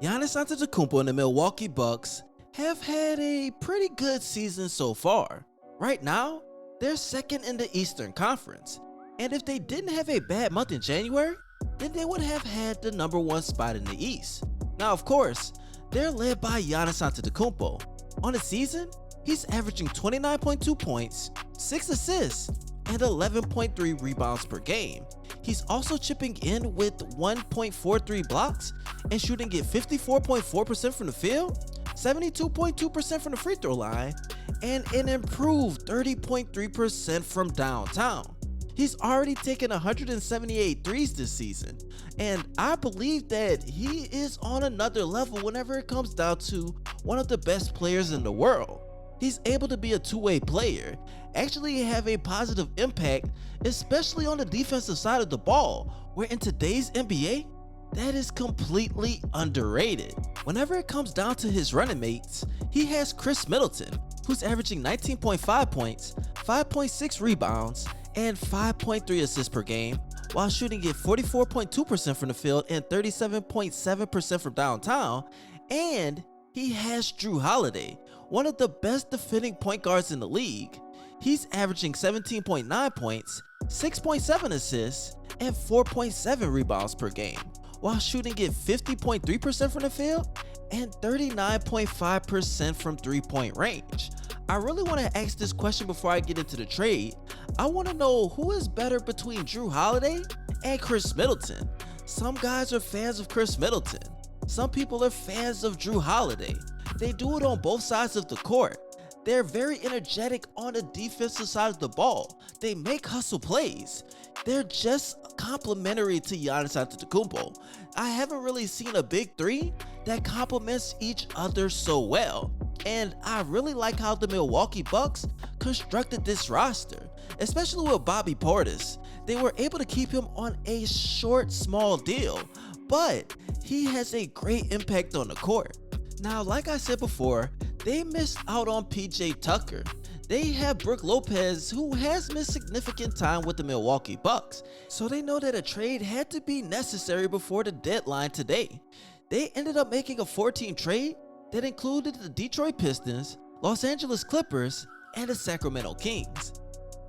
Giannis Antetokounmpo and the Milwaukee Bucks have had a pretty good season so far. Right now, they're second in the Eastern Conference, and if they didn't have a bad month in January, then they would have had the #1 spot in the East. Now of course, they're led by Giannis Antetokounmpo. On the season, he's averaging 29.2 points, 6 assists, and 11.3 rebounds per game. He's also chipping in with 1.43 blocks and shooting at 54.4% from the field, 72.2% from the free throw line, and an improved 30.3% from downtown. He's already taken 178 threes this season, and I believe that he is on another level whenever it comes down to one of the best players in the world. He's able to be a two-way player, actually have a positive impact, especially on the defensive side of the ball, where in today's NBA, that is completely underrated. Whenever it comes down to his running mates, he has Khris Middleton, who's averaging 19.5 points, 5.6 rebounds, and 5.3 assists per game, while shooting at 44.2% from the field and 37.7% from downtown. And he has Jrue Holiday, one of the best defending point guards in the league. He's averaging 17.9 points, 6.7 assists, and 4.7 rebounds per game, while shooting at 50.3% from the field and 39.5% from three-point range. I really want to ask this question before I get into the trade. I want to know who is better between Jrue Holiday and Khris Middleton. Some guys are fans of Khris Middleton. Some people are fans of Jrue Holiday. They do it on both sides of the court. They're very energetic on the defensive side of the ball. They make hustle plays. They're just complementary to Giannis Antetokounmpo. I haven't really seen a big three that complements each other so well. And I really like how the Milwaukee Bucks constructed this roster, especially with Bobby Portis. They were able to keep him on a short, small deal, but he has a great impact on the court. Now, like I said before, they missed out on PJ Tucker. They have Brook Lopez, who has missed significant time with the Milwaukee Bucks, so they know that a trade had to be necessary before the deadline today. They ended up making a 4-team trade that included the Detroit Pistons, Los Angeles Clippers, and the Sacramento Kings.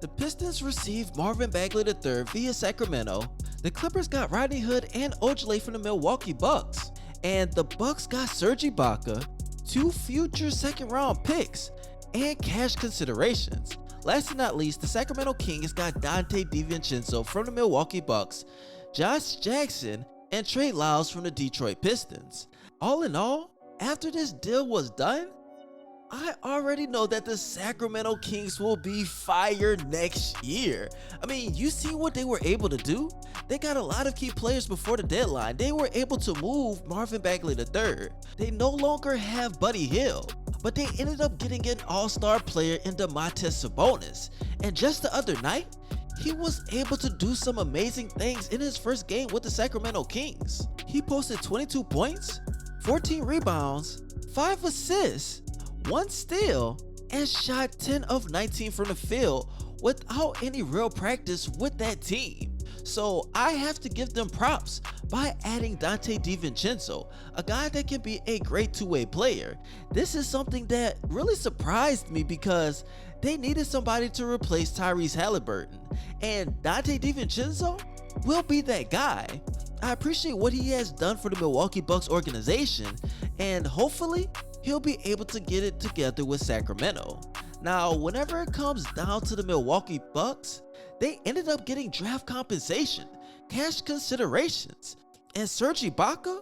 The Pistons received Marvin Bagley III via Sacramento, the Clippers got Rodney Hood and Ojale from the Milwaukee Bucks, and the Bucks got Serge Ibaka, 2 future second-round picks, and cash considerations. Last but not least, the Sacramento Kings got Donte Divencenzo from the Milwaukee Bucks, Josh Jackson, and Trey Lyles from the Detroit Pistons. All in all, after this deal was done, I already know that the Sacramento Kings will be fire next year. I mean, you see what they were able to do? They got a lot of key players before the deadline. They were able to move Marvin Bagley III. They no longer have Buddy Hield, but they ended up getting an all-star player in Domantas Sabonis. And just the other night, he was able to do some amazing things in his first game with the Sacramento Kings. He posted 22 points, 14 rebounds, 5 assists, 1 steal, and shot 10 of 19 from the field without any real practice with that team. So I have to give them props by adding Donte Divencenzo, a guy that can be a great two-way player. This is something that really surprised me because they needed somebody to replace Tyrese Halliburton, and Donte Divencenzo will be that guy. I appreciate what he has done for the Milwaukee Bucks organization, and hopefully he'll be able to get it together with Sacramento. Now, whenever it comes down to the Milwaukee Bucks, they ended up getting draft compensation, cash considerations, and Serge Ibaka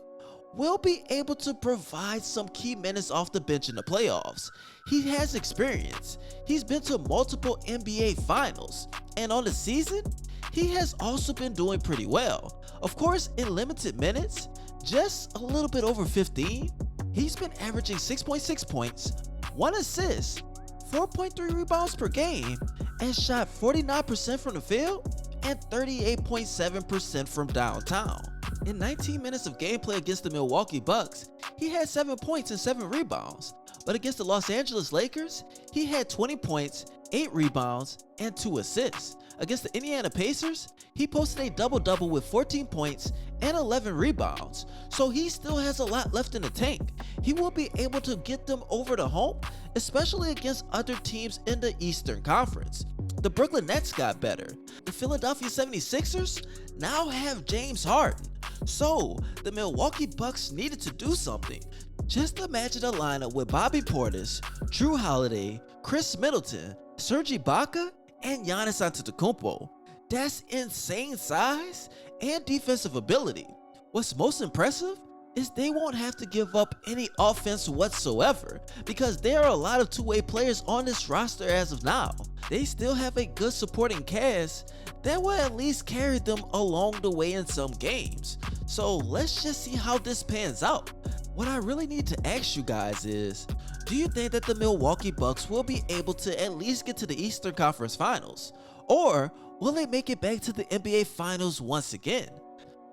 will be able to provide some key minutes off the bench in the playoffs. He has experience. He's been to multiple NBA finals, and on the season, he has also been doing pretty well. Of course, in limited minutes, just a little bit over 15, he's been averaging 6.6 points, 1 assist, 4.3 rebounds per game, and shot 49% from the field and 38.7% from downtown. In 19 minutes of gameplay against the Milwaukee Bucks, he had 7 points and 7 rebounds, but against the Los Angeles Lakers, he had 20 points, 8 rebounds, and 2 assists. Against the Indiana Pacers, he posted a double-double with 14 points and 11 rebounds, so he still has a lot left in the tank. He will be able to get them over the hump, especially against other teams in the Eastern Conference. The Brooklyn Nets got better. The Philadelphia 76ers now have James Harden, so the Milwaukee Bucks needed to do something. Just imagine a lineup with Bobby Portis, Jrue Holiday, Khris Middleton, Serge Ibaka, and Giannis Antetokounmpo. That's insane size and defensive ability. What's most impressive is they won't have to give up any offense whatsoever because there are a lot of two-way players on this roster as of now. They still have a good supporting cast that will at least carry them along the way in some games. So let's just see how this pans out. What I really need to ask you guys is, do you think that the Milwaukee Bucks will be able to at least get to the Eastern Conference Finals? Or will they make it back to the NBA Finals once again?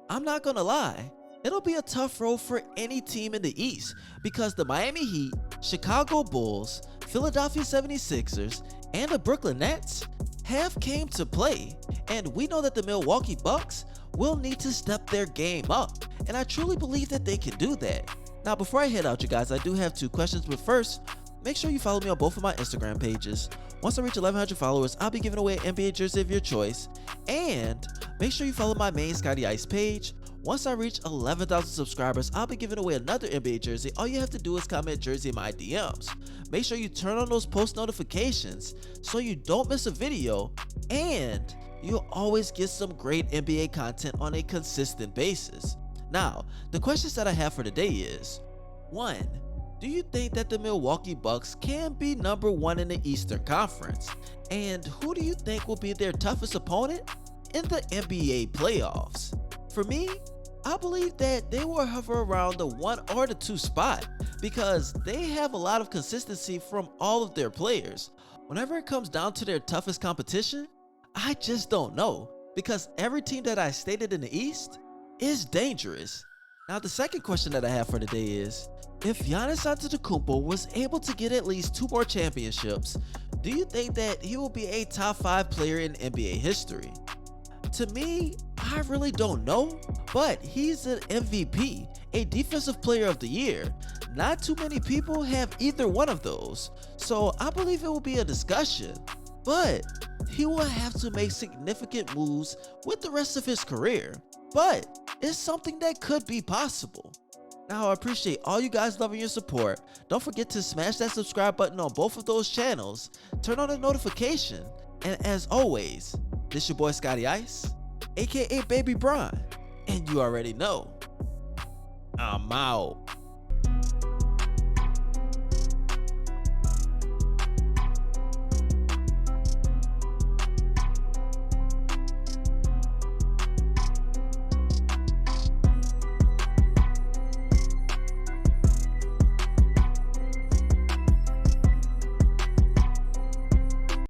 I'm not gonna lie, it'll be a tough road for any team in the East because the Miami Heat, Chicago Bulls, Philadelphia 76ers, and the Brooklyn Nets have came to play, and we know that the Milwaukee Bucks will need to step their game up, and I truly believe that they can do that. Now before I head out, you guys, I do have 2 questions, but first, make sure you follow me on both of my Instagram pages. Once I reach 1,100 followers, I'll be giving away an NBA jersey of your choice, and make sure you follow my main ScottyIce page. Once I reach 11,000 subscribers, I'll be giving away another NBA jersey. All you have to do is comment jersey in my DMs. Make sure you turn on those post notifications so you don't miss a video, and you'll always get some great NBA content on a consistent basis. Now, the questions that I have for today is, 1. Do you think that the Milwaukee Bucks can be number 1 in the Eastern Conference? And who do you think will be their toughest opponent in the NBA playoffs? For me, I believe that they will hover around the 1 or the 2 spot because they have a lot of consistency from all of their players. Whenever it comes down to their toughest competition, I just don't know because every team that I stated in the East is dangerous. Now the second question that I have for today is, if Giannis Antetokounmpo was able to get at least 2 more championships, do you think that he will be a top 5 player in NBA history? To me, I really don't know, but he's an MVP, a Defensive Player of the Year. Not too many people have either one of those, so I believe it will be a discussion, but he will have to make significant moves with the rest of his career, but it's something that could be possible. Now I appreciate all you guys loving your support. Don't forget to smash that subscribe button on both of those channels, turn on the notification, and as always, this your boy ScottyIce, aka Baby Bron, and you already know, I'm out.